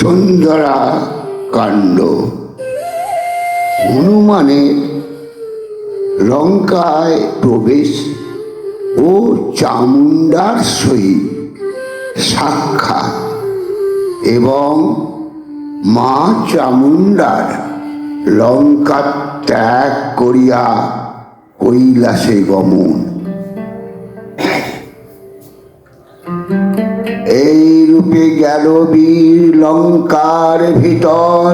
সুন্দরা কাণ্ড। হনুমানের লঙ্কায় প্রবেশ ও চামুণ্ডার সহিত সাক্ষাৎ এবং মা চামুণ্ডার লঙ্কা ত্যাগ করিয়া কৈলাসে গমন। এই রূপে গেল বীর লঙ্কার ভিতর,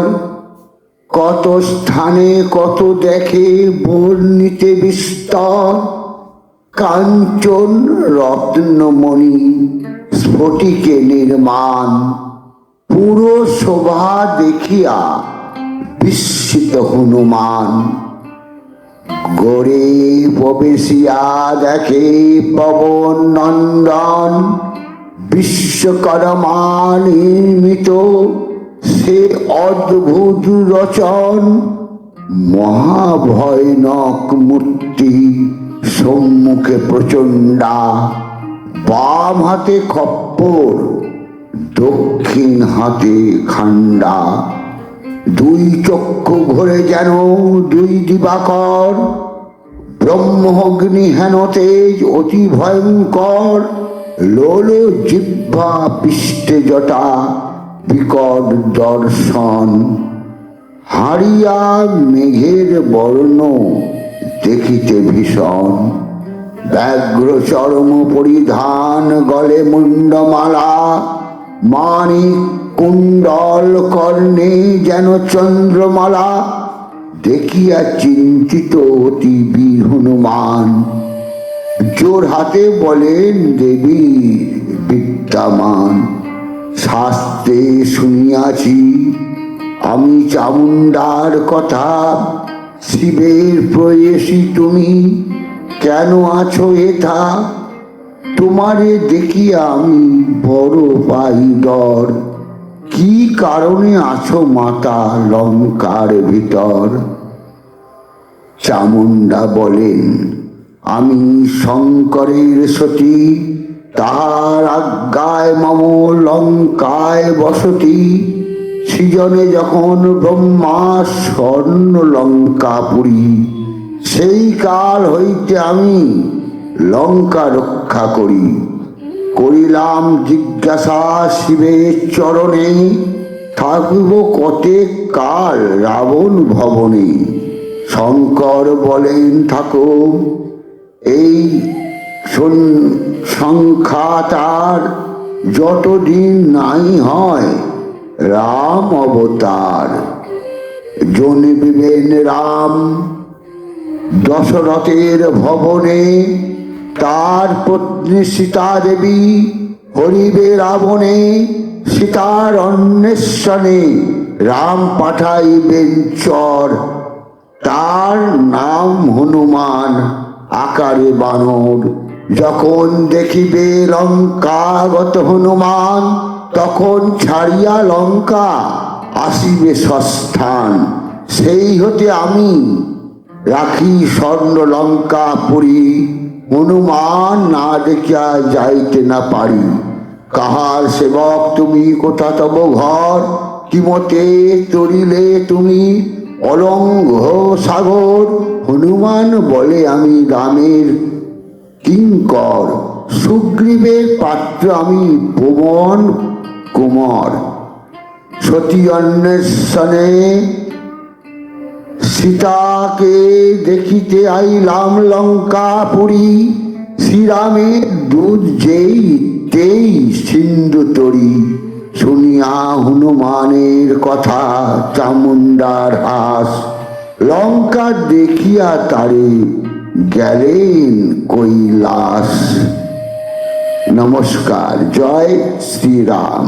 কত স্থানে কত দেখে বর্ণিতে বিস্তর। কাঞ্চন রত্নমণি স্ফটিকে নির্মাণ, পুরো শোভা দেখিয়া বিস্মিত হনুমান। গড়ে প্রবেশিয়া দেখে পবন নন্দন, বিশ্বকর্মা নির্মিত সে অদ্ভুত রচন। মহাভয়ানক মূর্তি সম্মুখে প্রচণ্ডা, বাম হাতে খপ্পর দক্ষিণ হাতে খান্ডা। দুই চক্ষু ঘোরে যেন দুই দিবাকর, ব্রহ্মগ্নি হেন তেজ অতি ভয়ঙ্কর। লোল জিহ্বা পৃষ্ঠে জটা বিকট দর্শন, হারিয়া মেঘের বর্ণ দেখিতে ভীষণ। ব্যাঘ্র চর্ম পরিধান, গলে মুন্ডমালা, মানিক কুণ্ডল কর্ণে যেন চন্দ্রমালা। দেখিয়া চিন্তিত অতি বীর হনুমান, জোর হাতে বলেন দেবী বিদ্যমান। শাস্ত্রে শুনিয়াছি আমি চামুণ্ডার কথা, শিবের প্রেয়সী তুমি কেন আছো এথা? তোমারে দেখিয়া আমি বড় পাই ডর, কি কারণে আছো মাতা লঙ্কার ভিতর? চামুণ্ডা বলেন আমি শঙ্করের সতী, তার আজ্ঞায় মম লঙ্কায় বসতি। সৃজনে যখন ব্রহ্মা স্বর্ণ লঙ্কাপুরী, সেই কাল হইতে আমি লঙ্কা রক্ষা করি। করিলাম জিজ্ঞাসা শিবের চরণে, থাকিব কতেক কাল রাবণ ভবনে। শঙ্কর বলেন থাকো, এই সংখ্যা তার যতদিন নাই হয় রাম অবতার। জন্মিবেন রাম দশরথের ভবনে, তার পত্নী সীতা দেবী হরিবে রাবণে। সীতার অন্বেষণে রাম পাঠাইবেন চর, তার নাম হনুমান আকারে বানর। যখন দেখিবে লঙ্কাগত হনুমান, তখন ছাড়িয়া লঙ্কা আসিবে সস্থান। সেই হতে আমি রাখি স্বর্ণ লঙ্কা পুরী, হনুমান না দেখিয়া যাইতে না পারি। কাহার সেবক তুমি, কোথা তব ঘর? কিমতে তরিলে তুমি অলঙ্ঘ সাগর? হনুমান বলে আমি রামের কিঙ্কর, সুগ্রীবের পাত্র আমি পবন কুমার। সতী অন্বেষণে সীতাকে দেখিতে আইলাম লঙ্কাপুরী। শ্রীরামের দুধ যেই তেই সিন্ধু তরি, শুনিয়া হনুমানের কথা চামুণ্ডার হাস। লঙ্কা দেখিয়া তারে গেলেন কৈলাস। নমস্কার। জয় শ্রীরাম।